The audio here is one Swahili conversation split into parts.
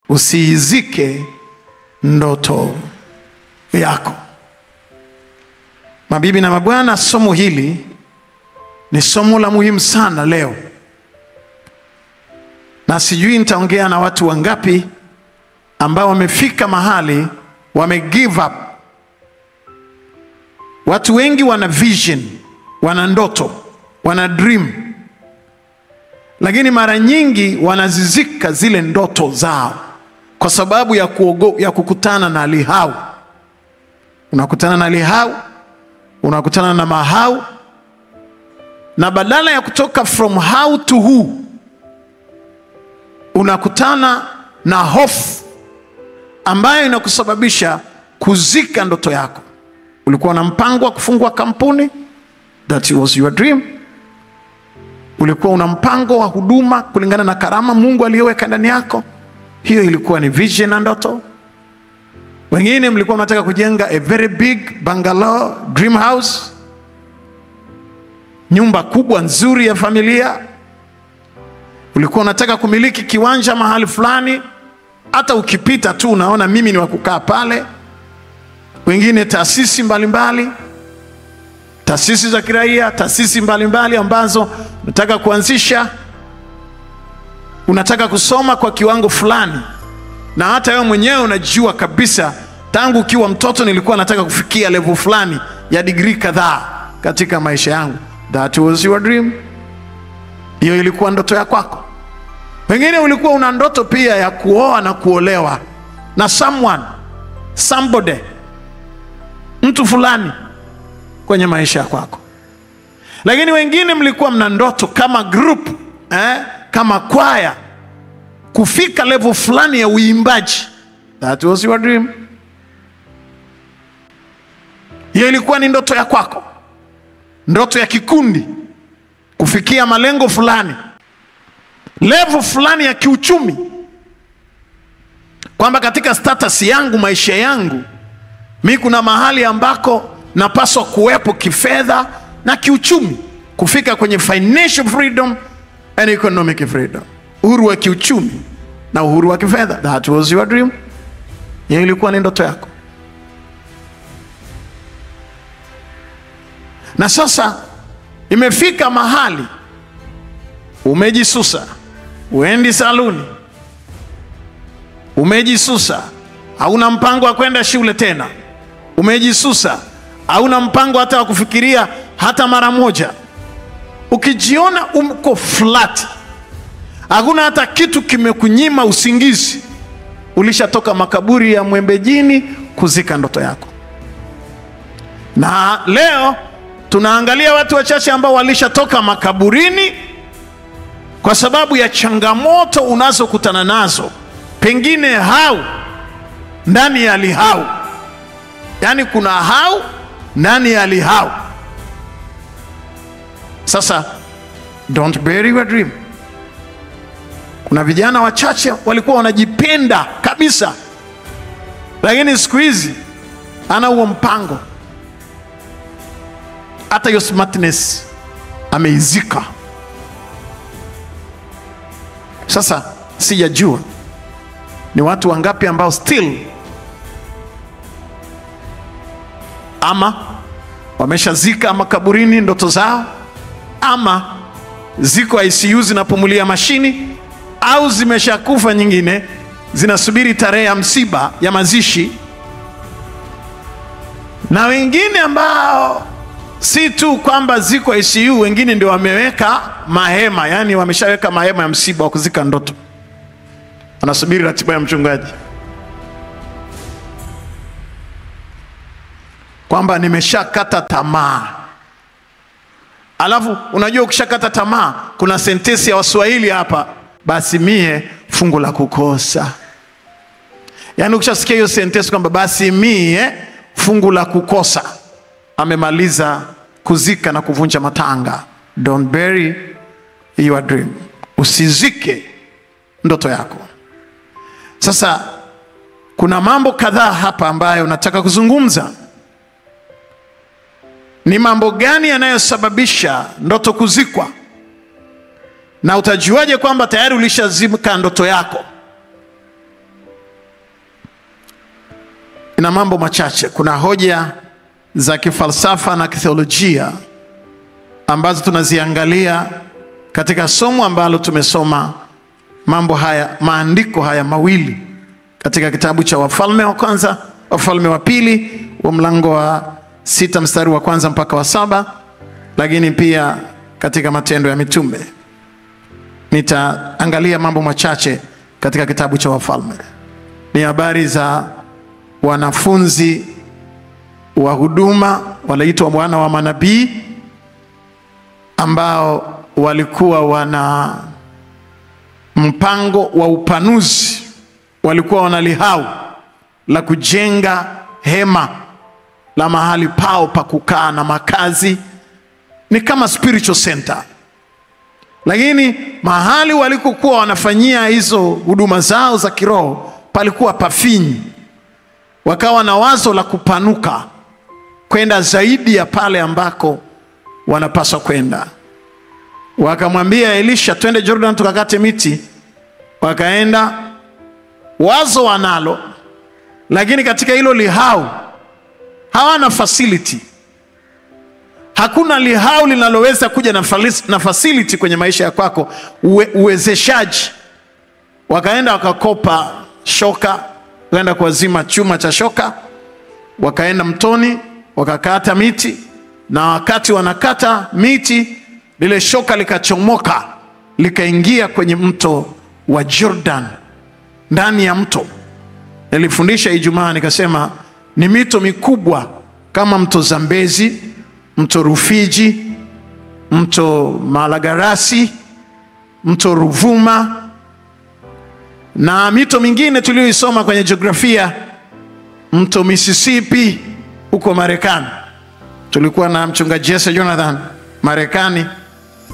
Usiizike ndoto yako. Mabibi na mabwana, somo hili ni somo la muhimu sana leo. Na sijui nitaongea na watu wangapi ambao wamefika mahali wame give up. Watu wengi wana vision, wana ndoto, wana dream, lakini mara nyingi wanazizika zile ndoto zao kwa sababu ya kukutana na lihau. Unakutana na lihau, unakutana na mahau, na badala ya kutoka from how to who, unakutana na hofu ambayo inakusababisha kuzika ndoto yako. Ulikuwa na mpango wa kufungua kampuni, that was your dream. Ulikuwa una mpango wa huduma kulingana na karama Mungu aliyoweka ndani yako, hiyo ilikuwa ni vision na ndoto. Wengine mlikuwa mnataka kujenga a very big bungalow, dream house, nyumba kubwa nzuri ya familia. Ulikuwa unataka kumiliki kiwanja mahali fulani, hata ukipita tu unaona mimi ni wa kukaa pale. Wengine taasisi mbalimbali, taasisi za kiraia, taasisi mbalimbali ambazo unataka kuanzisha. Unataka kusoma kwa kiwango fulani, na hata wewe mwenyewe unajua kabisa tangu ukiwa mtoto nilikuwa nataka kufikia level fulani ya degree kadhaa katika maisha yangu. That was your dream. Hiyo ilikuwa ndoto ya kwako. Wengine ulikuwa una ndoto pia ya kuoa na kuolewa na someone, somebody, mtu fulani kwenye maisha kwako. Lakini wengine mlikuwa mna ndoto kama group, kama kwaya, kufika level fulani ya uimbaji. That was your dream. Hiyo ilikuwa ni ndoto ya kwako. Ndoto ya kikundi, kufikia malengo fulani, level fulani ya kiuchumi, kwamba katika status yangu, maisha yangu, mimi kuna mahali ambako napaswa kuwepo kifedha na kiuchumi, kufika kwenye financial freedom and economic freedom, uhuru wa kiuchumi na uhuru wa kifedha. That was your dream. Hiyo ilikuwa ni ndoto yako. Na sasa imefika mahali umejisusa, uendi saluni, umejisusa, hauna mpango wa kwenda shule tena, umejisusa, hauna mpango hata wa kufikiria hata mara moja. Ukijiona uko flat, hakuna hata kitu kimekunyima usingizi, ulishatoka makaburi ya Mwembejini kuzika ndoto yako. Na leo tunaangalia watu wachache ambao walishatoka makaburini kwa sababu ya changamoto unazokutana nazo, pengine hau ndani ya lihau. Yani kuna hau ndani ya lihau. Sasa don't bury your dream. Kuna vijana wachache walikuwa wanajipenda kabisa, lakini siku hizi ana huo mpango, hata hiyo smartness ameizika. Sasa sijajua ni watu wangapi ambao still ama wameshazika makaburini ndoto zao, ama ziko ICU zinapumulia mashini, au zimeshakufa nyingine zinasubiri tarehe ya msiba ya mazishi. Na wengine ambao si tu kwamba ziko ICU, wengine ndio wameweka mahema, yani wameshaweka mahema ya msiba wa kuzika ndoto, anasubiri ratiba ya mchungaji kwamba nimeshakata tamaa. Alafu unajua ukishakata tamaa kuna sentensi ya Waswahili hapa, basi mie fungu la kukosa. Yani ukishasikia hiyo sentensi kwamba basi mie fungu la kukosa, amemaliza kuzika na kuvunja matanga. Don't bury your dream. Usizike ndoto yako. Sasa kuna mambo kadhaa hapa ambayo nataka kuzungumza. Ni mambo gani yanayosababisha ndoto kuzikwa? Na utajuaje kwamba tayari ulishazika ndoto yako? kuna mambo machache, kuna hoja za kifalsafa na kitheolojia ambazo tunaziangalia katika somo ambalo tumesoma. Mambo haya, maandiko haya mawili katika kitabu cha Wafalme wa kwanza, Wafalme wa pili wa mlango wa 6 mstari wa kwanza mpaka wa 7, lakini pia katika Matendo ya Mitume. Nitaangalia mambo machache katika kitabu cha Wafalme. Ni habari za wanafunzi wa huduma wanaitwa wana wa manabii, ambao walikuwa wana mpango wa upanuzi. Walikuwa wanalihau la kujenga hema la mahali pao pa kukaa na makazi, ni kama spiritual center. Lakini mahali walikokuwa wanafanyia hizo huduma zao za kiroho palikuwa pafinyi. Wakawa na wazo la kupanuka kwenda zaidi ya pale ambako wanapaswa kwenda. Wakamwambia Elisha, twende Jordan tukakate miti. Wakaenda, wazo wanalo, lakini katika hilo lihau hawana facility. Hakuna lihau linaloweza kuja na facility kwenye maisha ya kwako, uwezeshaji. Wakaenda wakakopa shoka, wakaenda kuazima chuma cha shoka, wakaenda mtoni, wakakata miti, na wakati wanakata miti, lile shoka likachomoka, likaingia kwenye mto wa Jordan, ndani ya mto. Nilifundisha Ijumaa nikasema ni mito mikubwa kama mto Zambezi, mto Rufiji, mto Malagarasi, mto Ruvuma na mito mingine tuliyoisoma kwenye jiografia, mto Mississippi huko Marekani. Tulikuwa na mchungaji Jesse Jonathan Marekani,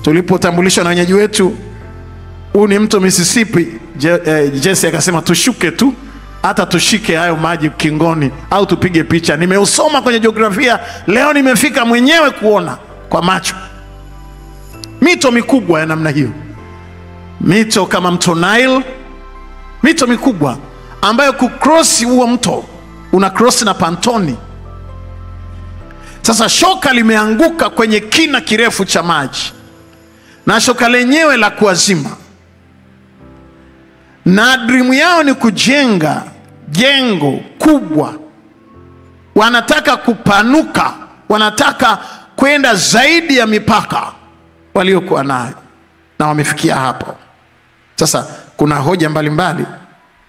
tulipotambulishwa na wenyeji wetu huu ni mto Mississippi, Jesse akasema tushuke tu, hata tushike hayo maji kingoni au tupige picha. Nimeusoma kwenye jiografia, leo nimefika mwenyewe kuona kwa macho mito mikubwa ya namna hiyo. Mito kama mto Nile, mito mikubwa ambayo kucross huo mto una cross na pantoni. Sasa shoka limeanguka kwenye kina kirefu cha maji, na shoka lenyewe la kuazima, na dream yao ni kujenga jengo kubwa. Wanataka kupanuka, wanataka kwenda zaidi ya mipaka waliokuwa nayo, na wamefikia hapo. Sasa kuna hoja mbalimbali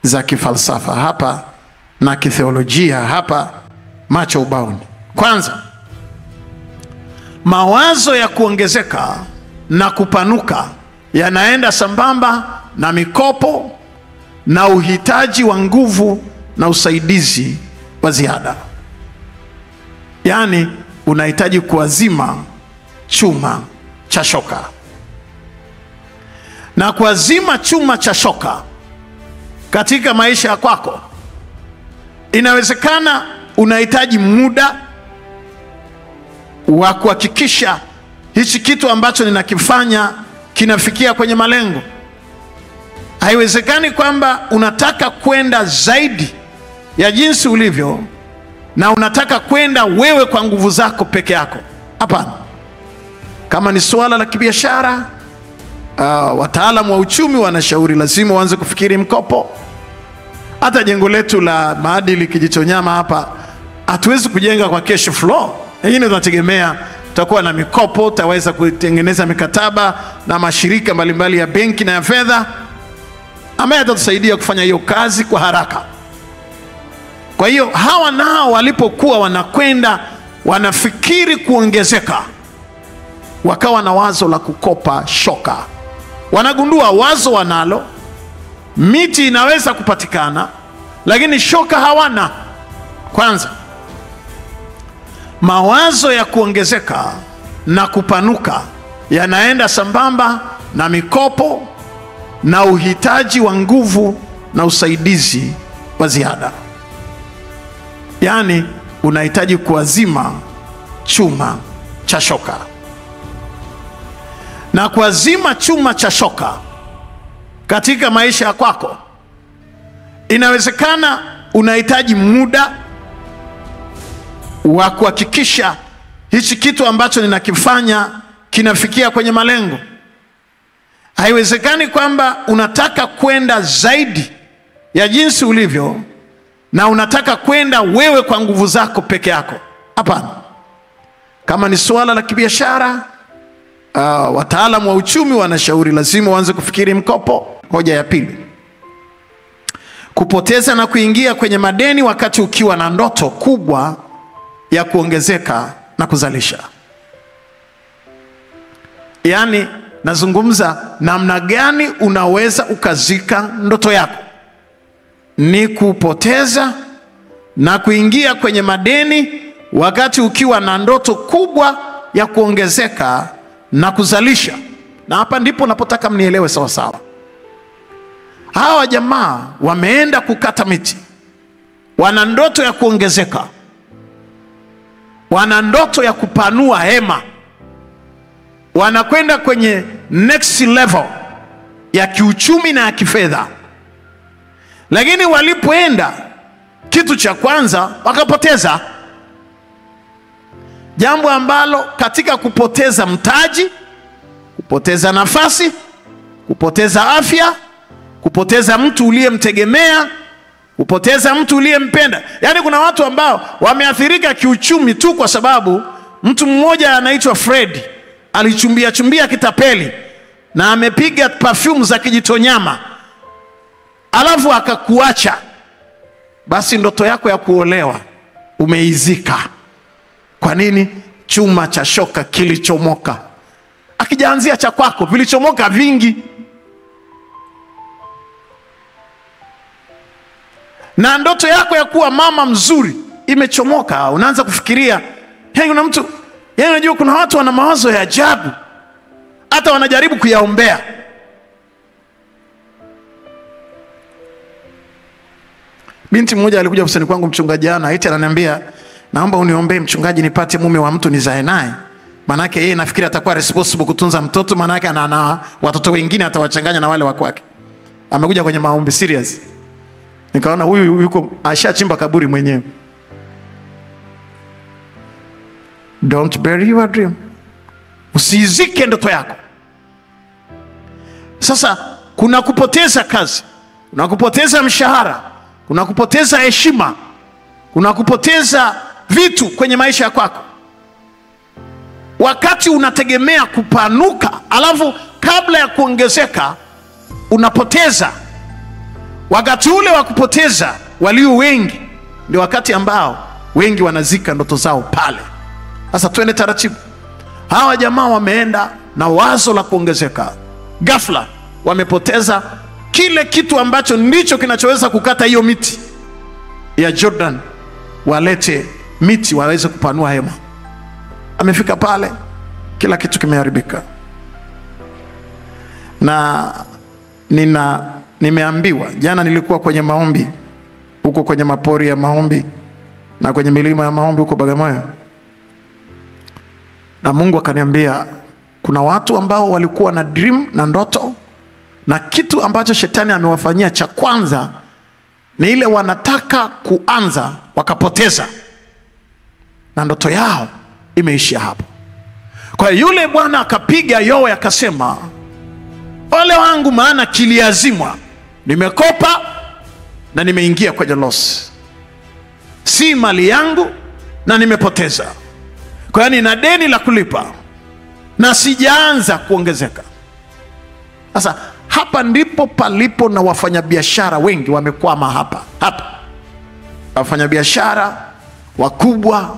za kifalsafa hapa na kitheolojia hapa, macho ubaoni. Kwanza, mawazo ya kuongezeka na kupanuka yanaenda sambamba na mikopo na uhitaji wa nguvu na usaidizi wa ziada. Yaani unahitaji kuazima chuma cha shoka. Na kuazima chuma cha shoka katika maisha ya kwako, inawezekana unahitaji muda wa kuhakikisha hichi kitu ambacho ninakifanya kinafikia kwenye malengo. Haiwezekani kwamba unataka kwenda zaidi ya jinsi ulivyo na unataka kwenda wewe kwa nguvu zako peke yako. Hapana. Kama ni swala la kibiashara, wataalamu wa uchumi wanashauri lazima uanze kufikiri mkopo. Hata jengo letu la maadili Kijitonyama hapa, hatuwezi kujenga kwa cash flow. Hingine tunategemea tutakuwa na mikopo, tutaweza kutengeneza mikataba na mashirika mbalimbali ya benki na ya fedha ambaye atatusaidia kufanya hiyo kazi kwa haraka. Kwa hiyo hawa nao walipokuwa wanakwenda wanafikiri kuongezeka, wakawa na wazo la kukopa shoka. Wanagundua wazo wanalo, miti inaweza kupatikana, lakini shoka hawana. Kwanza, mawazo ya kuongezeka na kupanuka yanaenda sambamba na mikopo na uhitaji wa nguvu na usaidizi wa ziada. Yaani unahitaji kuazima chuma cha shoka. Na kuazima chuma cha shoka katika maisha ya kwako, inawezekana unahitaji muda wa kuhakikisha hichi kitu ambacho ninakifanya kinafikia kwenye malengo. Haiwezekani kwamba unataka kwenda zaidi ya jinsi ulivyo na unataka kwenda wewe kwa nguvu zako peke yako. Hapana. Kama ni swala la kibiashara, wataalamu wa uchumi wanashauri lazima uanze kufikiri mkopo. Hoja ya pili, kupoteza na kuingia kwenye madeni wakati ukiwa na ndoto kubwa ya kuongezeka na kuzalisha. Yaani nazungumza namna gani unaweza ukazika ndoto yako. Ni kupoteza na kuingia kwenye madeni wakati ukiwa na ndoto kubwa ya kuongezeka na kuzalisha. Na hapa ndipo napotaka mnielewe sawa sawa. Hawa jamaa wameenda kukata miti, wana ndoto ya kuongezeka, wana ndoto ya kupanua hema, wanakwenda kwenye next level ya kiuchumi na ya kifedha. Lakini walipoenda, kitu cha kwanza wakapoteza. Jambo ambalo katika kupoteza mtaji, kupoteza nafasi, kupoteza afya, kupoteza mtu uliyemtegemea, kupoteza mtu uliyempenda. Yaani kuna watu ambao wameathirika kiuchumi tu kwa sababu mtu mmoja anaitwa Fred alichumbia kitapeli na amepiga perfume za kijitonyama, alafu akakuacha. Basi ndoto yako ya kuolewa umeizika. Kwa nini? Chuma cha shoka kilichomoka. Akijaanzia cha kwako vilichomoka vingi. Na ndoto yako ya kuwa mama mzuri imechomoka. Unaanza kufikiria, kuna mtu, unajua kuna watu wana mawazo ya ajabu, hata wanajaribu kuyaombea. Binti mmoja alikuja ofisini kwangu, mchungaji jana, ananiambia, naomba uniombee mchungaji nipate mume wa mtu nizae naye. Manake yeye nafikiri atakuwa responsible kutunza mtoto, manake ana watoto wengine atawachanganya na wale wa kwake. Amekuja kwenye maombi serious. Nikaona huyu yuko ashachimba kaburi mwenyewe. Don't bury your dream. Usizike ndoto yako. Sasa kuna kupoteza kazi, kuna kupoteza mshahara, kuna kupoteza heshima, kuna kupoteza vitu kwenye maisha yako. Wakati unategemea kupanuka, alafu kabla ya kuongezeka unapoteza. Wakati ule wa kupoteza walio wengi ndio wakati ambao wengi wanazika ndoto zao pale. Sasa twende taratibu. Hawa jamaa wameenda na wazo la kuongezeka. Ghafla wamepoteza kile kitu ambacho ndicho kinachoweza kukata hiyo miti ya Jordan, walete miti waweze kupanua hema. Amefika pale, kila kitu kimeharibika. Na nimeambiwa jana, nilikuwa kwenye maombi huko kwenye mapori ya maombi na kwenye milima ya maombi huko Bagamoyo, na Mungu akaniambia kuna watu ambao walikuwa na dream na ndoto, na kitu ambacho shetani amewafanyia cha kwanza ni ile wanataka kuanza wakapoteza, na ndoto yao imeishia hapo. Kwa yule bwana akapiga yowe akasema, ole wangu, maana kiliazimwa, nimekopa na nimeingia kwenye loss, si mali yangu na nimepoteza. Kwa hiyo nina deni la kulipa na sijaanza kuongezeka. Sasa hapa ndipo palipo na wafanyabiashara wengi wamekwama hapa. Wafanyabiashara wakubwa,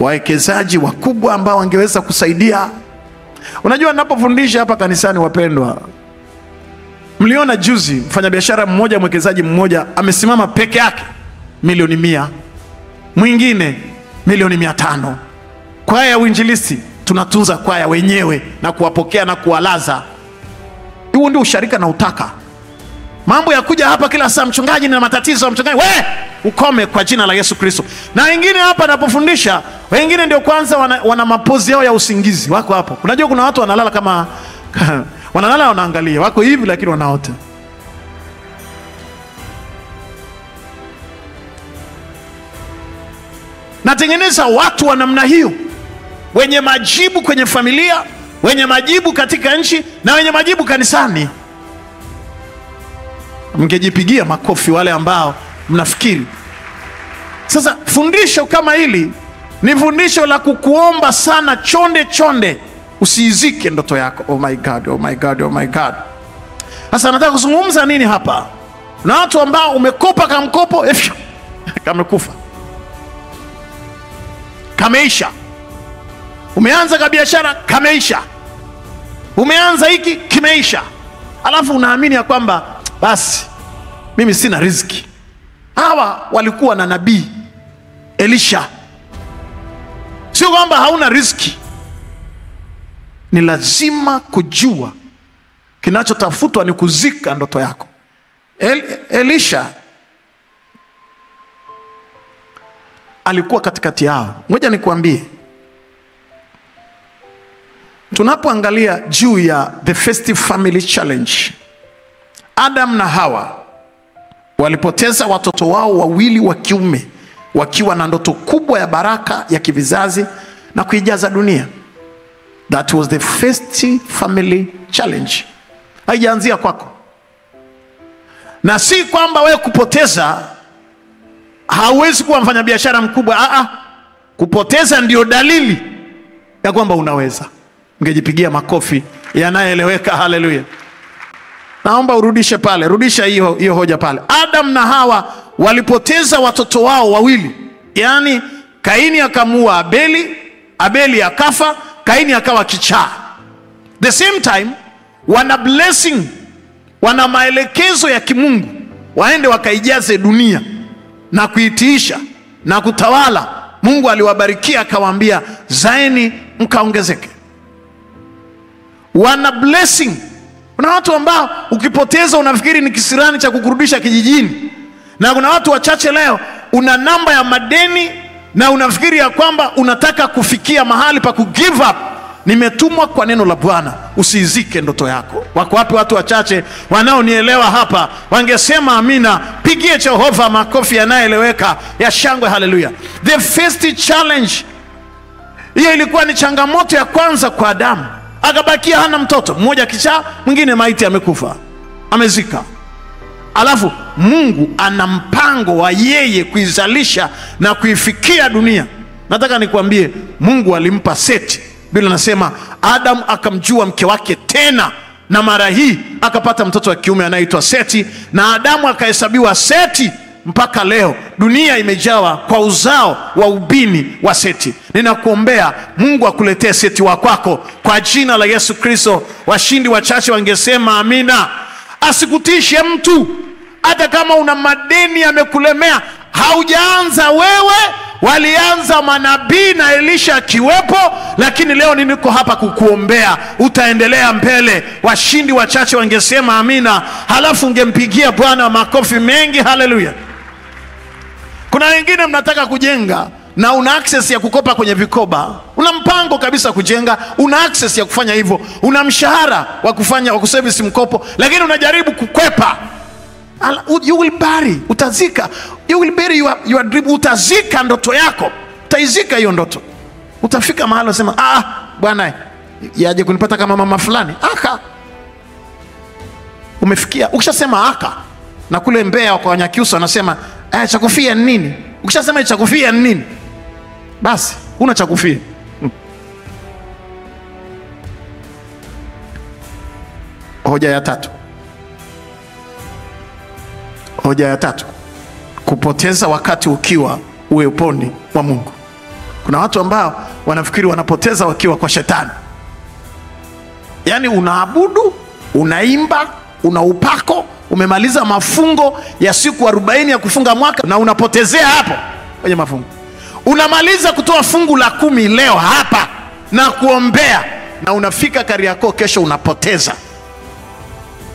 wawekezaji wakubwa ambao wangeweza kusaidia. Unajua ninapofundisha hapa kanisani, wapendwa, mliona juzi mfanyabiashara mmoja, mwekezaji mmoja amesimama peke yake milioni 100, mwingine milioni 500. Kwaya ya uinjilisti tunatunza kwaya wenyewe na kuwapokea na kuwalaza. Huo ndio usharika na utaka. Mambo ya kuja hapa kila saa, mchungaji na matatizo, mchungaji ukome kwa jina la Yesu Kristo. Na wengine hapa napofundisha, wengine ndio kwanza wana mapozi yao ya usingizi, wako hapo. Unajua kuna watu wanalala kama wanalala wanaangalia, wako hivi lakini wanaota. Natengeneza watu wa namna hiyo, wenye majibu kwenye familia, wenye majibu katika nchi, na wenye majibu kanisani. Mngejipigia makofi wale ambao mnafikiri. Sasa fundisho kama hili ni fundisho la kukuomba sana, chonde chonde usiizike ndoto yako. Oh my God, oh my God, oh my God. Sasa nataka kuzungumza nini hapa? Na watu ambao umekopa kamkopo kamekufa, kameisha. Umeanza ka biashara, kameisha. Umeanza hiki, kimeisha. Alafu unaamini ya kwamba basi mimi sina riziki. Hawa walikuwa na nabii Elisha. Sio kwamba hauna riziki. Ni lazima kujua kinachotafutwa ni kuzika ndoto yako. Elisha alikuwa katikati yao. Ngoja nikuambie, tunapoangalia juu ya the Festive Family Challenge, Adam na Hawa walipoteza watoto wao wawili wa kiume wakiwa na ndoto kubwa ya baraka ya kivizazi na kuijaza dunia. That was the Festive Family Challenge. Haijaanzia kwako. Na si kwamba wewe kupoteza hauwezi kuwa mfanyabiashara mkubwa. Kupoteza ndio dalili ya kwamba unaweza. Ungejipigia makofi yanayoeleweka. Haleluya. Naomba urudishe pale, rudisha hiyo hoja pale. Adam na Hawa walipoteza watoto wao wawili. Yaani Kaini akamuua Abeli, Abeli akafa, Kaini akawa kichaa. The same time wana blessing, wana maelekezo ya kimungu, waende wakaijaze dunia na kuitiisha na kutawala. Mungu aliwabarikia akawaambia, zaeni mkaongezeke. Wana blessing. Kuna watu ambao ukipoteza unafikiri ni kisirani cha kukurudisha kijijini. Na kuna watu wachache leo una namba ya madeni na unafikiri ya kwamba unataka kufikia mahali pa kugive up. Nimetumwa kwa neno la Bwana, usiizike ndoto yako. Wako wapi watu wachache wanaonielewa hapa? Wangesema amina. Pigie Jehova makofi yanayoeleweka ya shangwe. Haleluya. The first challenge, hiyo ilikuwa ni changamoto ya kwanza kwa Adamu. Akabakia hana mtoto, mmoja kichaa, mwingine maiti amekufa, amezika. Alafu Mungu ana mpango wa yeye kuizalisha na kuifikia dunia. Nataka nikwambie, Mungu alimpa Seti. Biblia nasema Adam akamjua mke wake tena, na mara hii akapata mtoto wa kiume anaitwa Seti, na Adamu akahesabiwa Seti. Mpaka leo dunia imejawa kwa uzao wa ubini wa Seti. Ninakuombea Mungu akuletee Seti wa kwako kwa jina la Yesu Kristo. Washindi wachache wangesema amina. Asikutishe mtu, hata kama una madeni yamekulemea. Haujaanza wewe, walianza manabii na Elisha akiwepo, lakini leo niko hapa kukuombea, utaendelea mbele. Washindi wachache wangesema amina, halafu ungempigia Bwana makofi mengi. Haleluya. Kuna wengine mnataka kujenga na una access ya kukopa kwenye vikoba. Una mpango kabisa kujenga, una access ya kufanya hivyo, una mshahara wa kufanya, wa kuservice mkopo, lakini unajaribu kukwepa. You will bury, utazika. You will bury your dream. Utazika ndoto yako, utaizika hiyo ndoto. Utafika mahali unasema Bwana yaje kunipata kama mama fulani. Umefikia, ukishasema na kule Mbeya kwa Wanyakyusa wanasema cha kufia ni nini? Ukishasema cha kufia ni nini, basi huna cha kufia. Hoja ya tatu, kupoteza wakati ukiwa uweponi wa Mungu. Kuna watu ambao wanafikiri wanapoteza wakiwa kwa shetani. Yaani unaabudu, unaimba, una upako, umemaliza mafungo ya siku 40 ya kufunga mwaka, na unapotezea hapo kwenye mafungo. Unamaliza kutoa fungu la 10 leo hapa na kuombea, na unafika Kariakoo kesho unapoteza.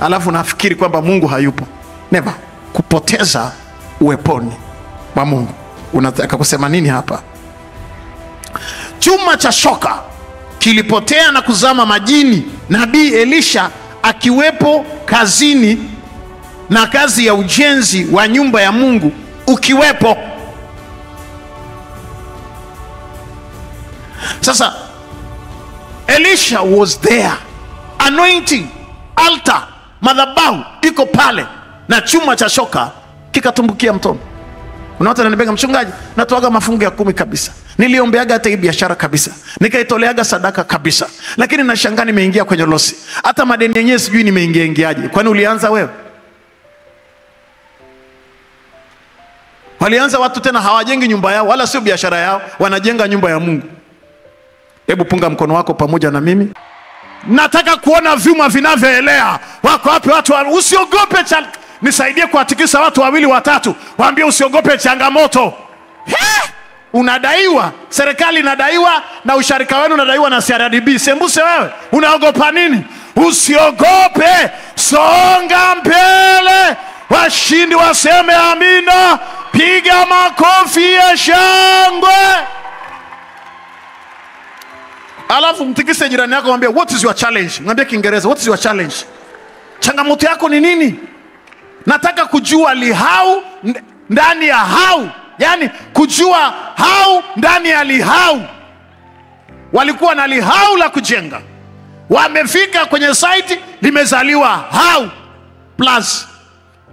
Alafu unafikiri kwamba Mungu hayupo. Never. Kupoteza uweponi wa Mungu. Unataka kusema nini hapa? Chuma cha shoka kilipotea na kuzama majini, nabii Elisha akiwepo kazini na kazi ya ujenzi wa nyumba ya Mungu ukiwepo. Sasa Elisha was there, anointing, altar, madhabahu iko pale, na chuma cha shoka kikatumbukia mtoni. Unaota ananibenga, mchungaji, natoaga mafungu ya 10 kabisa, niliombeaga hata hii biashara kabisa, nikaitoleaga sadaka kabisa, lakini nashangaa nimeingia kwenye losi. Hata madeni yenyewe sijui nimeingiaje. Kwani ulianza wewe? Walianza watu tena hawajengi nyumba yao, wala sio biashara yao, wanajenga nyumba ya Mungu. Hebu punga mkono wako pamoja na mimi. Nataka kuona vyuma vinavyoelea. Wako wapi watu? Usiogope nisaidie kuwatikisa watu 2 watatu. Waambie usiogope changamoto. Unadaiwa, serikali inadaiwa, na usharika wenu unadaiwa na CRDB. Sembuse wewe, unaogopa nini? Usiogope, songa mbele. Washindi waseme amina. Piga makofi ya shangwe. Alafu mtikise jirani yako, mwambie what is your challenge? Mwambie Kiingereza, what is your challenge? Changamoto yako ni nini? Nataka kujua lihau ndani ya hau. Yani kujua hau ndani ya lihau. Walikuwa na lihau la kujenga, wamefika kwenye site limezaliwa hau plus.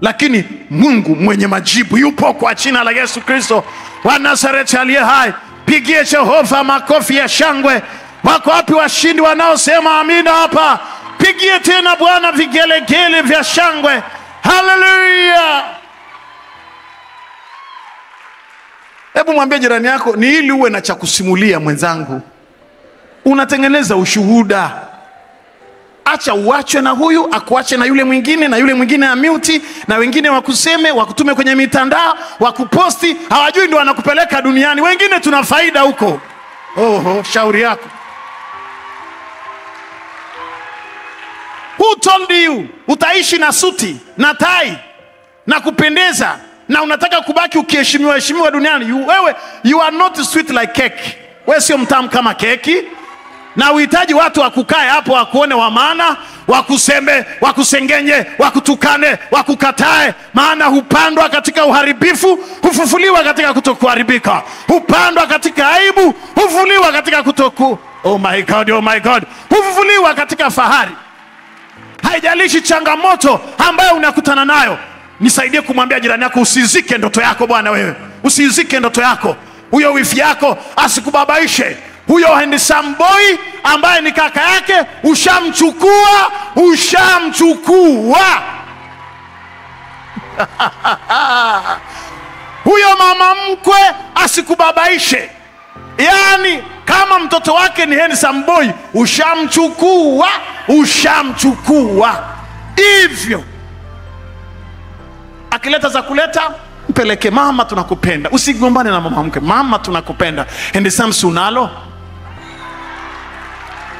Lakini Mungu mwenye majibu yupo kwa jina la Yesu Kristo wa Nazareti aliye hai. Pigie Jehova makofi ya shangwe. Wako wapi washindi wanaosema amina hapa? Pigie tena Bwana vigelegele vya shangwe. Hallelujah. Hebu mwambie jirani yako, ni ili uwe na cha kusimulia mwenzangu. Unatengeneza ushuhuda. Acha uachwe na huyu, akuache na yule mwingine, na yule mwingine amute, na wengine wakuseme, wakutume kwenye mitandao, wakuposti, hawajui ndio wanakupeleka duniani. Wengine tuna faida huko. Oho, shauri yako. Who told you utaishi na suti na tai na kupendeza na unataka kubaki ukiheshimiwa duniani? You are not sweet like cake. Wewe sio mtamu kama keki. Na uhitaji watu wakukae hapo wakuone wa maana, wakuseme, wakusengenye, wakutukane, wakukatae. Maana hupandwa katika uharibifu, hufufuliwa katika kutokuharibika. Hupandwa katika aibu, hufufuliwa katika kutoku. Oh my God, oh my God. Hufufuliwa katika fahari. Haijalishi changamoto ambayo unakutana nayo. Nisaidie kumwambia jirani yako, usizike ndoto yako bwana wewe. Usizike ndoto yako. Huyo wifi yako asikubabaishe. Huyo handsome boy ambaye ni kaka yake ushamchukua. Huyo mama mkwe asikubabaishe. Yani kama mtoto wake ni handsome boy, ushamchukua. Hivyo akileta za kuleta, mpeleke. Mama tunakupenda. Usigombane na mama mkwe. Mama tunakupenda. Handsome unalo.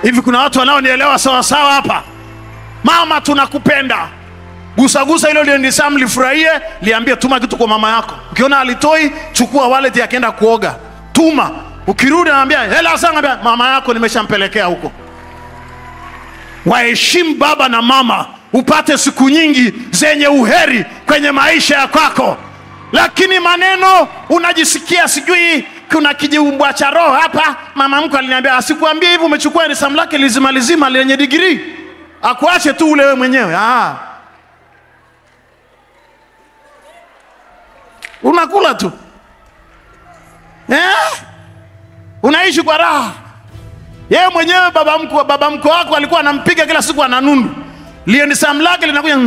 Hivi kuna watu wanaonielewa sawa sawa hapa? Mama tunakupenda. Gusa hilo handsome, lifurahie, liambie tuma kitu kwa mama yako. Ukiona alitoi, chukua wallet yakienda kuoga. Tuma. Ukirudi anambia hela sana, anambia mama yako nimeshampelekea huko. Waheshimu baba na mama, upate siku nyingi zenye uheri kwenye maisha ya kwako. Lakini maneno unajisikia sijui kuna kijiumbwa cha roho hapa. Mama mko aliniambia asikuambie hivyo, umechukua handsome lake lizima lenye degree. Akuache tu ule wewe mwenyewe. Unakula tu. Unaishi kwa raha. Yeye mwenyewe baba mko wako alikuwa anampiga kila siku ananundu. Handsome lake linakuja,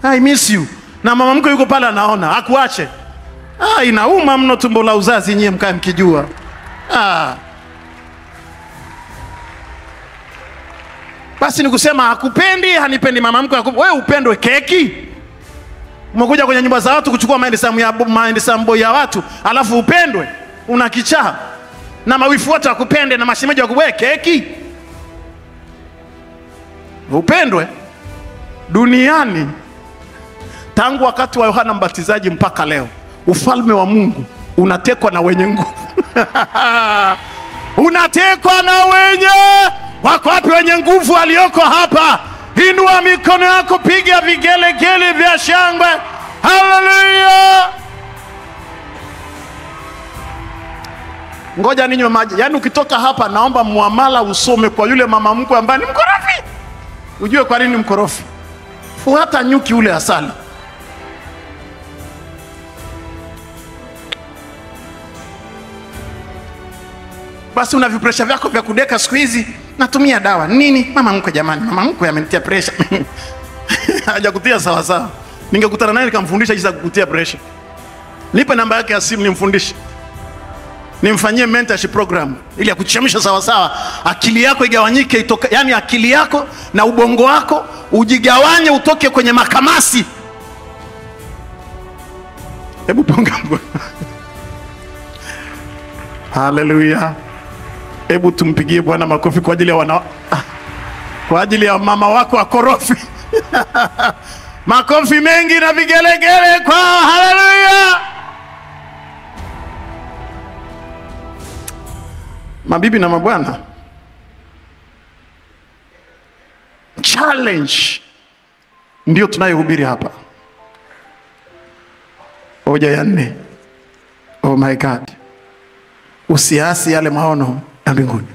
I miss you. Na mama mko yuko pale anaona, akuache. Inauma mno tumbo la uzazi nyie mkae mkijua. Basi ni kusema hakupendi, hanipendi mama mko. Wewe upendwe keki? Umekuja kwenye nyumba za watu kuchukua handsome boy ya watu, alafu upendwe? Una kichaa. Na mawifu wote wakupende na mashemeji wakubwe keki? Upendwe? Duniani tangu wakati wa Yohana Mbatizaji mpaka leo, ufalme wa Mungu unatekwa na wenye nguvu. Unatekwa na wenye. Wako wapi wenye nguvu walioko hapa? Inua mikono yako, piga vigelegele vya shangwe. Hallelujah. ngoja ninywe maji. Yaani ukitoka hapa naomba muamala usome kwa yule mama mkwe ambaye ni mkorofi. Ujue kwa nini mkorofi. Fuata nyuki ule asali. Basi una vipresha vyako vya kudeka siku hizi, natumia dawa. Nini? Mama mkwe jamani, mama mkwe amenitia pressure. Hajakutia sawa sawa. Ningekutana naye nikamfundisha jinsi ya kukutia pressure. Nipe namba yake ya simu nimfundishe. Nimfanyie mentorship program ili akuchemsha sawa sawa. Akili yako igawanyike itoke, yani akili yako na ubongo wako ujigawanye utoke kwenye makamasi. Hebu ponga. Hallelujah. Hebu tumpigie Bwana makofi kwa ajili ya kwa ajili ya mama wako akorofi. Makofi mengi na vigelegele kwa haleluya. Mabibi na mabwana, challenge ndio tunayohubiri hapa. Hoja ya 4. Oh my God. Usiasi yale maono ya mbinguni.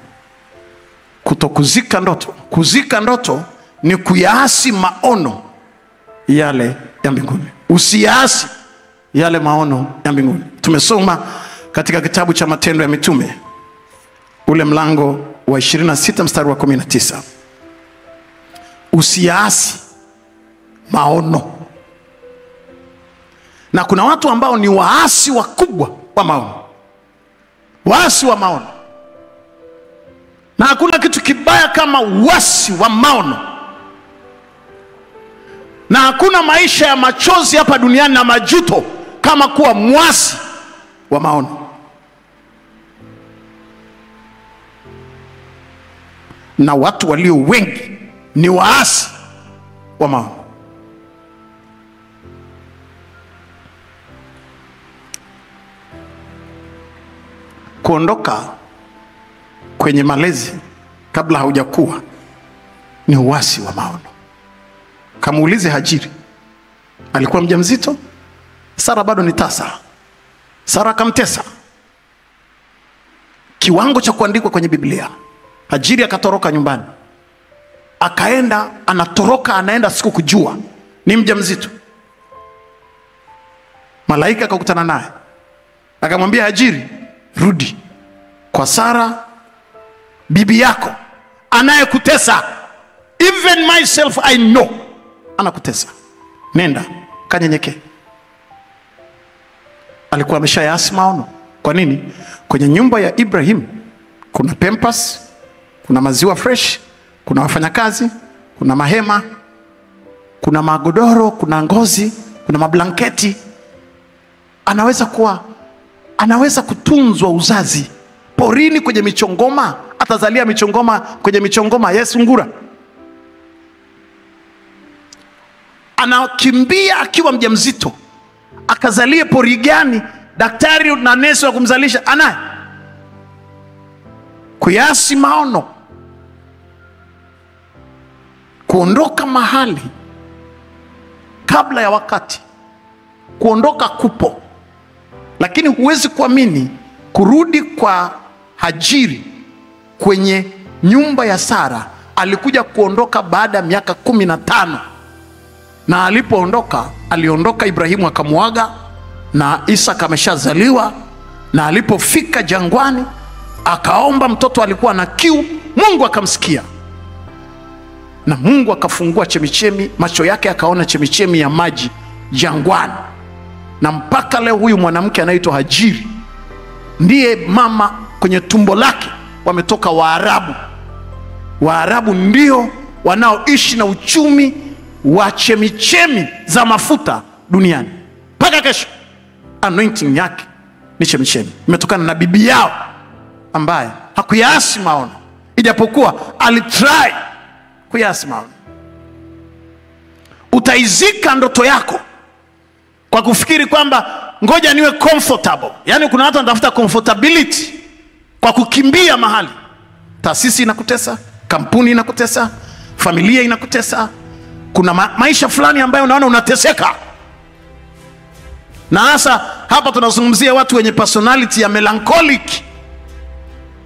Kutokuzika ndoto. Kuzika ndoto ni kuyaasi maono yale ya mbinguni. Usiasi yale maono ya mbinguni. Tumesoma katika kitabu cha Matendo ya Mitume ule mlango wa 26 mstari wa 19. Usiasi maono. Na kuna watu ambao ni waasi wakubwa wa maono. Waasi wa maono. Na hakuna kitu kibaya kama uasi wa maono. Na hakuna maisha ya machozi hapa duniani na majuto kama kuwa mwasi wa maono. Na watu walio wengi ni waasi wa maono. Kuondoka kwenye malezi kabla haujakuwa ni uasi wa maono. Kamuulize Hajiri. Alikuwa mjamzito, Sara bado ni tasa. Sara akamtesa. Kiwango cha kuandikwa kwenye Biblia. Hajiri akatoroka nyumbani. Akaenda, anatoroka, anaenda siku kujua ni mjamzito. Malaika akakutana naye. Akamwambia Hajiri, rudi kwa Sara bibi yako anayekutesa. Even myself I know anakutesa. Nenda kanyenyekee. Alikuwa ameshayasi maono. Kwa nini? Kwenye nyumba ya Ibrahim kuna Pampers, kuna maziwa fresh, kuna wafanyakazi, kuna mahema, kuna magodoro, kuna ngozi, kuna mablanketi. Anaweza kutunzwa uzazi. Porini kwenye michongoma, atazalia michongoma kwenye michongoma ya sungura. Anakimbia akiwa mjamzito. Akazalie pori gani? Daktari na nesi wa kumzalisha anaye. Kuyasi maono. Kuondoka mahali kabla ya wakati. Kuondoka kupo. Lakini huwezi kuamini kurudi kwa Hajiri kwenye nyumba ya Sara. Alikuja kuondoka baada ya miaka 15. Na alipoondoka, aliondoka Ibrahimu akamuaga na Isaka ameshazaliwa. Na alipofika jangwani akaomba mtoto, alikuwa na kiu. Mungu akamsikia. Na Mungu akafungua chemichemi, macho yake akaona chemichemi ya maji jangwani. Na mpaka leo huyu mwanamke anaitwa Hajiri ndiye mama, kwenye tumbo lake wametoka Waarabu. Waarabu ndio wanaoishi na uchumi wa chemichemi za mafuta duniani. Mpaka kesho anointing yake ni chemichemi. Imetokana na bibi yao ambaye hakuyaasi maono, ijapokuwa alitry kuyasi maono. Utaizika ndoto yako kwa kufikiri kwamba ngoja niwe comfortable. Yaani kuna watu wanatafuta comfortability kwa kukimbia mahali. Taasisi inakutesa, kampuni inakutesa, familia inakutesa. Kuna maisha fulani ambayo unaona unateseka. Na hasa hapa tunazungumzia watu wenye personality ya melancholic.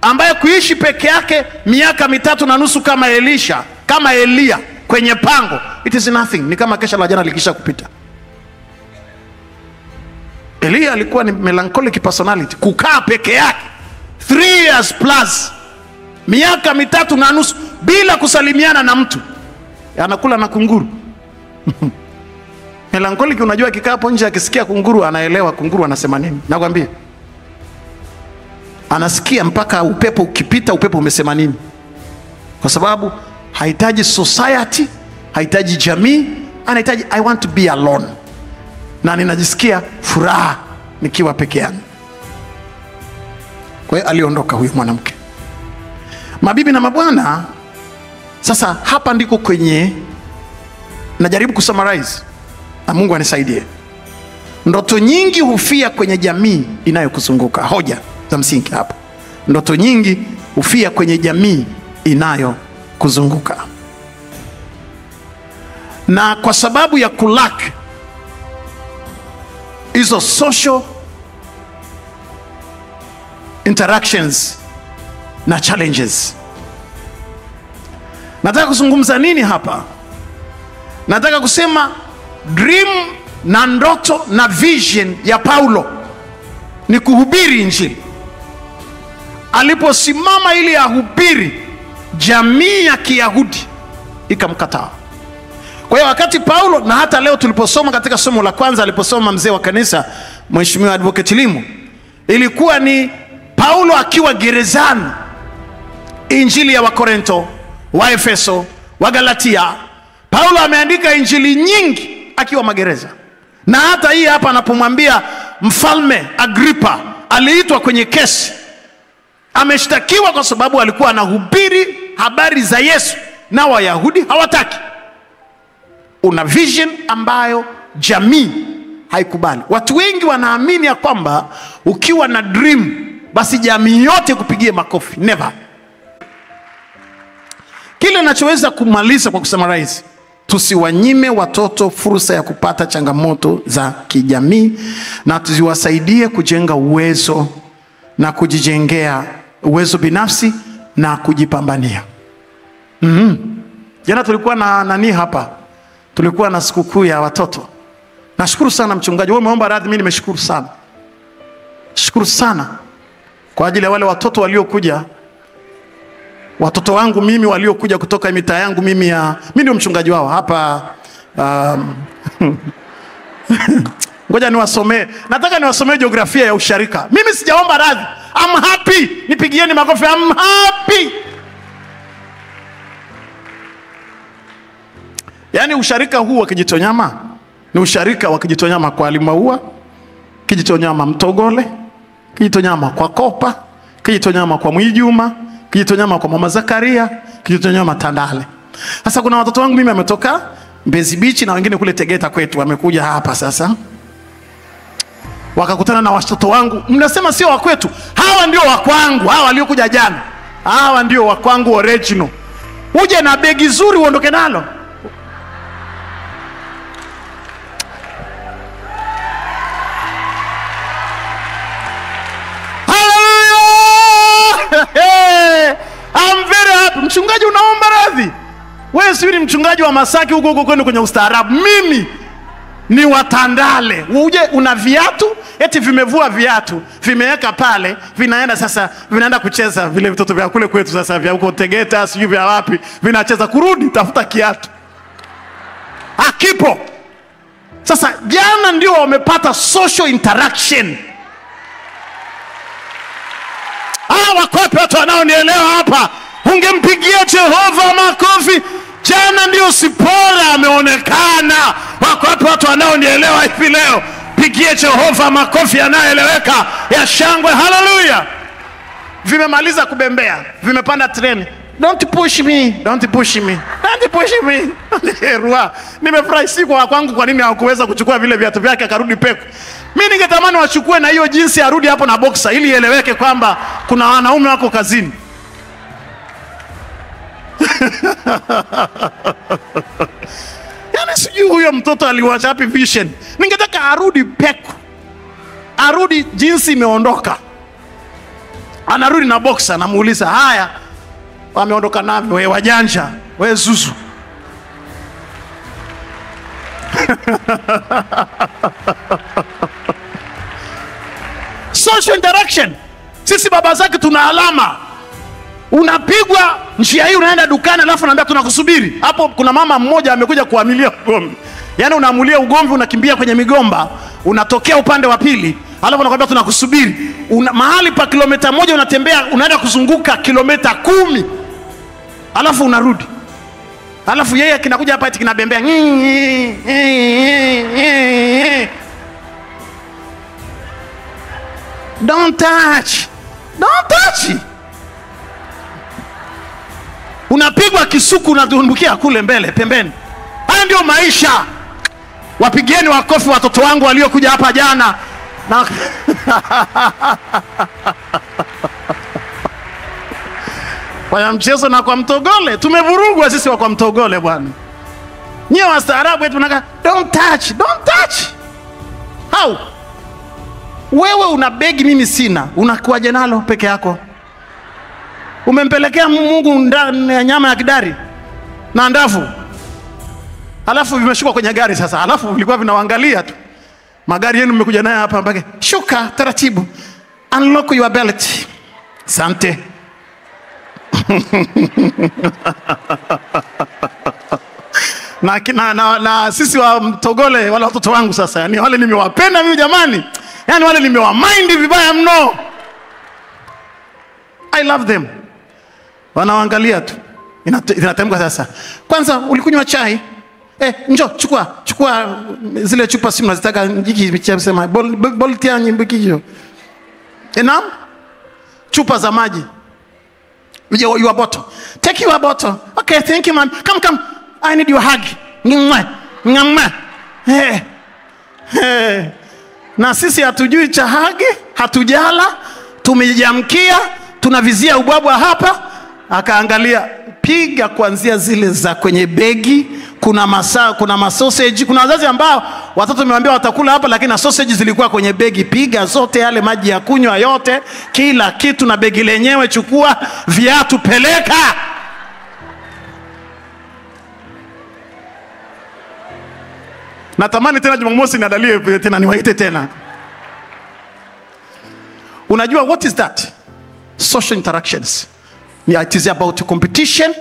ambaye kuishi peke yake miaka 3.5 kama Elisha, kama Elia kwenye pango, it is nothing. Ni kama kesha la jana likisha kupita. Elia alikuwa ni melancholic personality, kukaa peke yake 3 years plus, miaka 3.5 bila kusalimiana na mtu, anakula na kunguru. Melancholic, unajua akikaa hapo nje akisikia kunguru anaelewa kunguru anasema nini. Nakwambia anasikia mpaka upepo ukipita, upepo umesema nini, kwa sababu hahitaji society, hahitaji jamii, anahitaji I want to be alone, na ninajisikia furaha nikiwa peke yangu. Kwa hiyo aliondoka huyu mwanamke. Mabibi na mabwana, sasa hapa ndiko kwenye najaribu kusummarize, na Mungu anisaidie. Ndoto nyingi hufia kwenye jamii inayokuzunguka. Hoja za msingi hapa. Ndoto nyingi hufia kwenye jamii inayokuzunguka. Na kwa sababu ya kulack hizo social interactions na challenges. Nataka kuzungumza nini hapa? Nataka kusema dream na ndoto na vision ya Paulo ni kuhubiri Injili. Aliposimama ili ahubiri, jamii ya Kiyahudi ikamkataa. Kwa hiyo wakati Paulo, na hata leo tuliposoma katika somo la kwanza aliposoma mzee wa kanisa Mheshimiwa Advocate Limo, ilikuwa ni Paulo akiwa gerezani. Injili ya Wakorinto, wa Efeso, wa Galatia, Paulo ameandika injili nyingi akiwa magereza. Na hata hii hapa anapomwambia Mfalme Agripa, aliitwa kwenye kesi, ameshtakiwa kwa sababu alikuwa anahubiri habari za Yesu na Wayahudi hawataki. Una vision ambayo jamii haikubali. Watu wengi wanaamini ya kwamba ukiwa na dream basi jamii yote kupigie makofi. Never. Kile ninachoweza kumaliza kwa kusummarize, tusiwanyime watoto fursa ya kupata changamoto za kijamii, na tuziwasaidie kujenga uwezo na kujijengea uwezo binafsi na kujipambania. Jana tulikuwa na nani hapa? Tulikuwa na sikukuu ya watoto. Nashukuru sana mchungaji. Wewe umeomba radhi, mimi nimeshukuru sana. Shukuru sana kwa ajili ya wale watoto waliokuja. Watoto wangu mimi waliokuja kutoka mitaa yangu mimi ndio mchungaji wao hapa. Ngoja niwasomee. Nataka niwasomee jiografia ya usharika. Mimi sijaomba radhi. I'm happy. Nipigieni makofi. I'm happy. Yaani usharika huu wa Kijitonyama ni usharika wa Kijitonyama kwa Alimaua, Kijitonyama Mtogole, Kijitonyama kwa Kopa, Kijitonyama kwa Mwijuma, Kijitonyama kwa Mama Zakaria, Kijitonyama Tandale. Sasa kuna watoto wangu mimi wametoka Mbezi Beach na wengine kule Tegeta kwetu wamekuja hapa sasa. Wakakutana na watoto wangu. Mnasema sio wa kwetu. Hawa ndio wa kwangu. Hawa waliokuja jana. Hawa ndio wa kwangu original. Uje na begi zuri uondoke nalo. I'm very happy. Mchungaji unaomba radhi. Wewe si ni mchungaji wa Masaki huko kwenda kwenye ustaarabu. Mimi ni Watandale. Uje una viatu, eti vimevua viatu, vimeweka pale, vinaenda sasa, vinaenda kucheza vile vitoto vya kule kwetu sasa vya huko Tegeta, sijui vya wapi, vinacheza kurudi tafuta kiatu. Hakipo. Sasa jana ndio wamepata social interaction. Wakope watu wanaonielewa hapa. Ungempigia Jehova makofi. Jana ndio Sipora ameonekana. Wakope watu wanaonielewa hivi leo. Pigie Jehova makofi yanayoeleweka ya shangwe. Hallelujah. Vimemaliza kubembea. Vimepanda treni. Don't push me. Don't push me. Don't push me. Nimefurahi siku wa kwangu kwa nini hawakuweza kuchukua vile viatu vyake akarudi peku. Mimi ningetamani wachukue na hiyo jinsi arudi hapo na boxer ili ieleweke kwamba kuna wanaume wako kazini. Yaani sijui huyo mtoto aliwacha happy vision. Ningetaka arudi peku. Arudi jinsi imeondoka. Anarudi na boxer, namuuliza, haya wameondoka navyo, wewe wajanja, wewe zuzu. Social interaction. Sisi baba zake tuna alama. Unapigwa njia hii, unaenda dukani, alafu naambia tunakusubiri. Hapo kuna mama mmoja amekuja kuamilia ugomvi. Yaani unaamulia ugomvi, unakimbia kwenye migomba, unatokea upande wa pili, alafu anakuambia tunakusubiri. Mahali pa kilomita 1 unatembea, unaenda kuzunguka kilomita 10. Alafu unarudi. Alafu yeye kinakuja hapa eti kinabembea. Don't touch. Don't touch. Unapigwa kisuku, unadumbukia kule mbele pembeni. Haya ndio maisha. Wapigieni wakofi watoto wangu waliokuja hapa jana. Na kwa mchezo na kwa mtogole, tumevurugwa sisi wa kwa mtogole bwana. Nyie wastaarabu wetu tunaka don't touch, don't touch. How? Wewe una begi, mimi sina. Unakuaje nalo peke yako? Umempelekea Mungu nyama ya kidari na ndavu, alafu vimeshuka kwenye gari sasa, alafu vilikuwa vinawaangalia tu. Magari yenu mmekuja naye hapa mpaka shuka taratibu, unlock your belt. Asante. na sisi wa mtogole, wale watoto wangu sasa, yani wale nimewapenda mimi jamani, yani wale nimewamind vibaya mno. I love them. Wanaangalia tu. Inatamka sasa, kwanza ulikunywa chai? Njoo chukua zile chupa simu nazitaka njiki sema boltia nyimbi hiyo. Naam? Chupa za maji. Your bottle. Take your bottle. Okay, thank you, man. Come. I need your hug. Ngama. Na sisi hatujui cha hagi, hatujala, tumejamkia, tunavizia ubwabwa hapa. Akaangalia, piga kuanzia zile za kwenye begi, kuna masausage, kuna wazazi ambao watoto wamewaambia watakula hapa, lakini na sausage zilikuwa kwenye begi. Piga zote, yale maji ya kunywa yote, kila kitu na begi lenyewe, chukua viatu, peleka. Natamani tena Jumamosi niandalie tena, niwaite tena. Unajua what is that? Social interactions. It is about competition,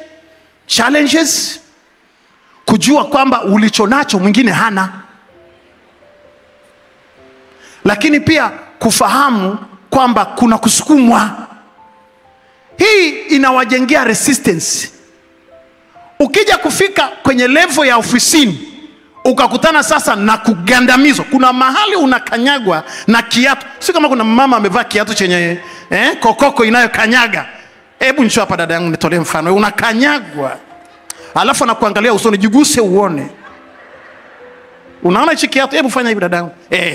challenges, kujua kwamba ulichonacho mwingine hana. Lakini pia kufahamu kwamba kuna kusukumwa. Hii inawajengea resistance. Ukija kufika kwenye level ya ofisini, ukakutana sasa na kugandamizwa, kuna mahali unakanyagwa na kiatu. Si kama kuna mama amevaa kiatu chenye kokoko inayokanyaga. Hebu njoo hapa dada yangu nitolee mfano. Unakanyagwa, alafu anakuangalia usoni, jiguse uone. Unaona hichi kiatu? Hebu fanya hivi dada yangu.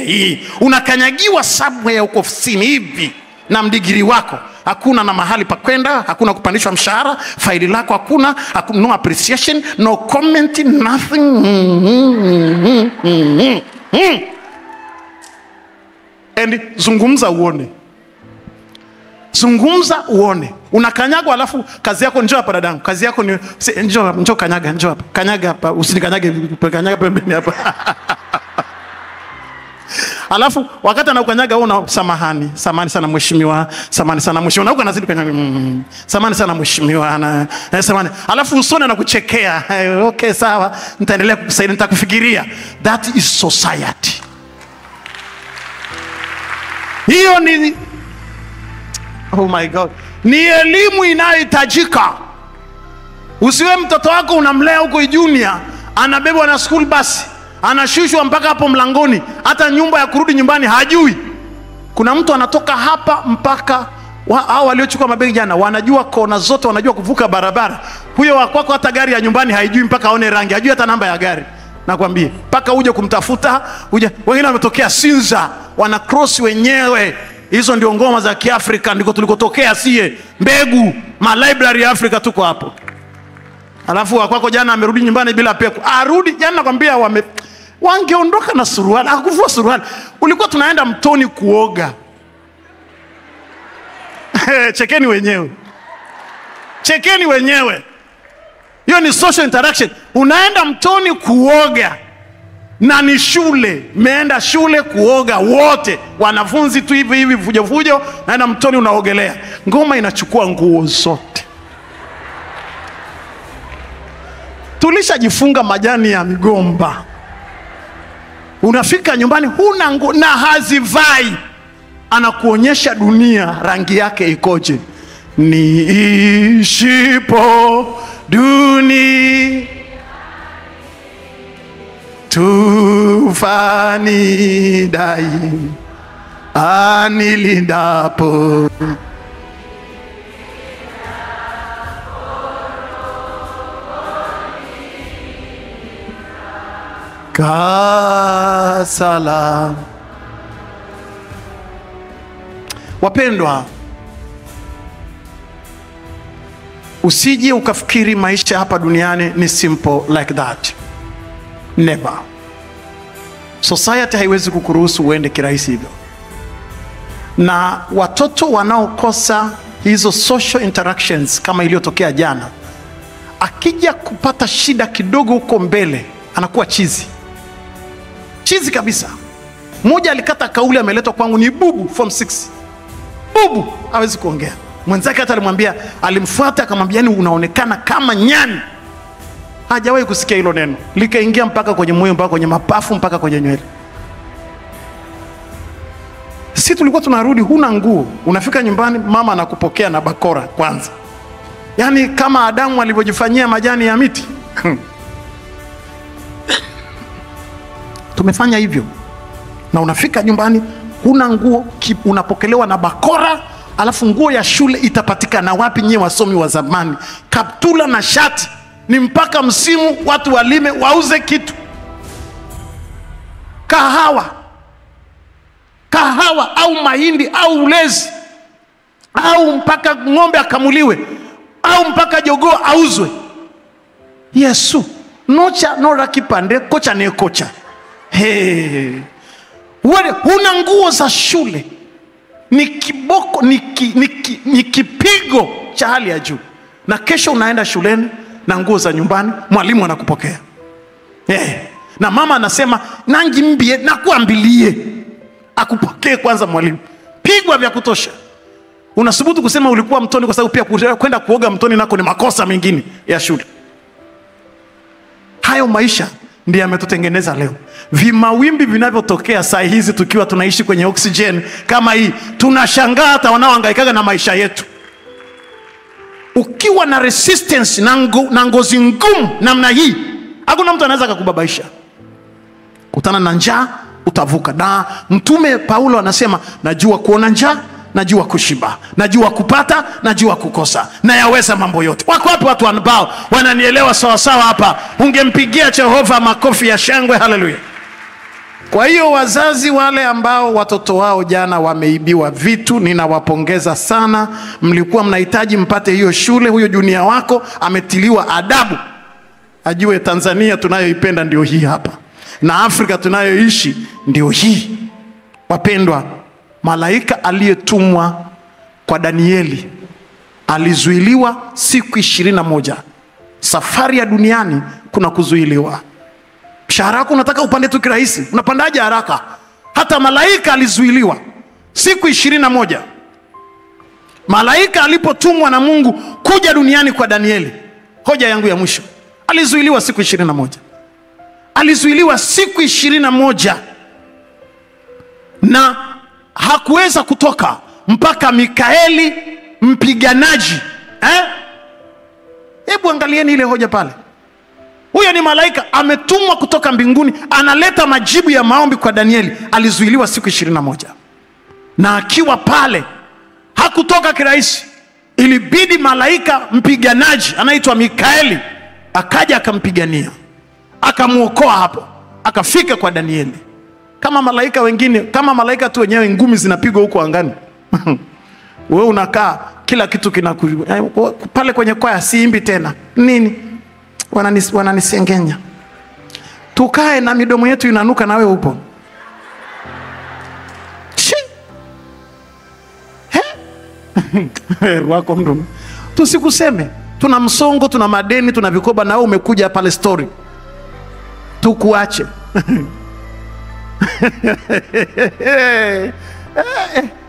Hii unakanyagiwa somewhere huko ofisini hivi na mdigiri wako. Hakuna na mahali pa kwenda, hakuna kupandishwa mshahara, faili lako hakuna, no appreciation, no comment, nothing. And zungumza uone. Zungumza uone. Unakanyagwa, alafu kazi yako, njoo hapa dadangu. Kazi yako ni njoo kanyaga, njoo hapa. Kanyaga hapa, usinikanyage, kanyaga pembeni hapa. Alafu wakati anakukanyaga una samahani sana mheshimiwa, samahani sana mheshimiwa. Na huko anazidi kanyaga, samahani sana mheshimiwa na samahani. Alafu usoni anakuchekea. Okay, sawa, nitaendelea kukusaidia, nitakufikiria. That is society. Hiyo ni, oh my God, ni elimu inayohitajika. Usiwe mtoto wako unamlea huko junior, anabebwa na school bus, anashushwa mpaka hapo mlangoni, hata nyumba ya kurudi nyumbani hajui. Kuna mtu anatoka hapa mpaka hao waliochukua mabegi jana wanajua kona zote, wanajua kuvuka barabara. Huyo wako hata gari ya nyumbani haijui mpaka aone rangi, hajui hata namba ya gari. Nakwambia, mpaka uje kumtafuta, wengine wametokea Sinza, wana cross wenyewe. Hizo ndio ngoma za Kiafrika, ndiko tulikotokea sie. Mbegu, ma library ya Afrika tuko hapo. Alafu wako jana amerudi nyumbani bila peku. Arudi jana nakwambia wangeondoka na suruali, hakuvua suruali. Ulikuwa tunaenda mtoni kuoga. Chekeni wenyewe. Chekeni wenyewe. Hiyo ni social interaction. Unaenda mtoni kuoga. Na ni shule. Meenda shule kuoga wote. Wanafunzi tu hivi fujo fujo. Naenda mtoni unaogelea. Ngoma inachukua nguo zote. Tulishajifunga majani ya migomba. Unafika nyumbani huna nguo na hazivai. Anakuonyesha dunia rangi yake ikoje. Niishipo duni tufani dai anilindapo kasala. Wapendwa, usije ukafikiri maisha hapa duniani ni simple like that. Never. Society haiwezi kukuruhusu uende kirahisi hivyo. Na watoto wanaokosa hizo social interactions kama iliyotokea jana, akija kupata shida kidogo huko mbele, anakuwa chizi. Chizi kabisa. Mmoja alikata kauli ameletwa kwangu ni bubu form 6. Bubu hawezi kuongea. Mwenzake hata alimwambia, alimfuata akamwambia ni unaonekana kama nyani. Hajawahi kusikia hilo neno. Likaingia mpaka kwenye moyo, mpaka kwenye mapafu, mpaka kwenye nywele. Sisi tulikuwa tunarudi huna nguo. Unafika nyumbani mama anakupokea na bakora kwanza. Yaani kama Adamu alivyojifanyia majani ya miti. Tumefanya hivyo. Na unafika nyumbani huna nguo, unapokelewa na bakora. Alafu nguo ya shule itapatikana wapi nyie wasomi wa zamani? Kaptula na shati. Ni mpaka msimu watu walime wauze kitu. Kahawa au mahindi au ulezi. Au mpaka ng'ombe akamuliwe. Au mpaka jogoo auzwe. Yesu. Nocha nora kipande kocha ne kocha. Wewe huna nguo za shule. Ni kiboko, ni kipigo cha hali ya juu. Na kesho unaenda shuleni na nguo za nyumbani, mwalimu anakupokea. Na mama anasema nangi mbie na kuambilie. Akupokee kwanza mwalimu. Pigwa vya kutosha. Unasubutu kusema ulikuwa mtoni kwa sababu pia kwenda kuoga mtoni nako ni makosa mengine ya shule. Hayo maisha ndiye ametutengeneza leo. Vimawimbi vinavyotokea saa hizi tukiwa tunaishi kwenye oxygen kama hii, tunashangaa hata wanaohangaika na maisha yetu. Ukiwa na resistance na ngozi ngumu namna hii, hakuna mtu anaweza kukubabaisha. Kutana na njaa utavuka. Na Mtume Paulo anasema, najua kuona njaa, najua kushiba, najua kupata, najua kukosa, na yaweza mambo yote. Wako wapi watu ambao wananielewa sawa sawa hapa? Ungempigia Jehova makofi ya shangwe. Haleluya. Kwa hiyo wazazi wale ambao watoto wao jana wameibiwa vitu, ninawapongeza sana. Mlikuwa mnahitaji mpate hiyo shule. Huyo junior wako ametiliwa adabu. Ajue Tanzania tunayoipenda ndio hii hapa. Na Afrika tunayoishi ndio hii. Wapendwa, malaika aliyetumwa kwa Danieli alizuiliwa siku 21. Safari ya duniani kuna kuzuiliwa. Mshahara wako unataka upande tu kirahisi, unapandaje haraka? Hata malaika alizuiliwa siku 21. Malaika alipotumwa na Mungu kuja duniani kwa Danieli, hoja yangu ya mwisho, alizuiliwa siku 21. Alizuiliwa siku 21. Na hakuweza kutoka mpaka Mikaeli mpiganaji. Hebu angalieni ile hoja pale. Huyo ni malaika ametumwa kutoka mbinguni, analeta majibu ya maombi kwa Danieli. Alizuiliwa siku 21. Na akiwa pale hakutoka kirahisi. Ilibidi malaika mpiganaji anaitwa Mikaeli akaja akampigania, akamuokoa hapo, akafika kwa Danieli. Kama malaika wengine, kama malaika tu wenyewe ngumi zinapigwa huko angani. Wewe unakaa kila kitu pale kwenye kwaya, siimbi tena nini, wananisengenya. Tukae na midomo yetu inanuka na wewe upo. wako mdu. Tusikuseme. Tuna msongo, tuna madeni, tuna vikoba, na wewe umekuja pale story. Tukuache.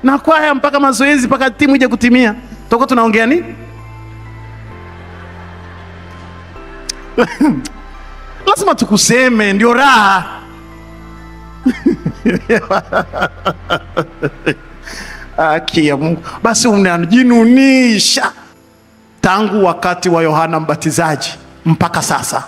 Na kwaya mpaka mazoezi mpaka timu ije kutimia. Toko tunaongea nini? Lazima tukuseme, ndio raha. Haki ya Mungu. Basi unajinunisha. Tangu wakati wa Yohana Mbatizaji mpaka sasa,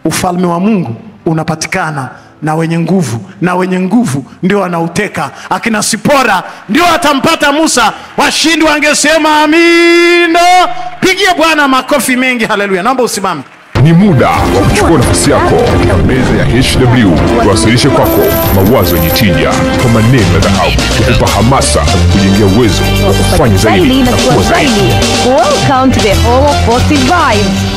ufalme wa Mungu unapatikana na wenye nguvu, na wenye nguvu ndio wanauteka. Akina Sipora ndio atampata Musa. Washindi wangesema amina. Pigie Bwana makofi mengi, haleluya. Naomba usimame. Ni muda wa kuchukua nafasi yako katika meza ya HW, tuwasilishe kwako mawazo yenye tija kwa maneno ya dhahabu, kukupa hamasa na kukujengea uwezo wa kufanya zaidi na kuwa zaidi. Welcome to the Hall of Positive Vibes.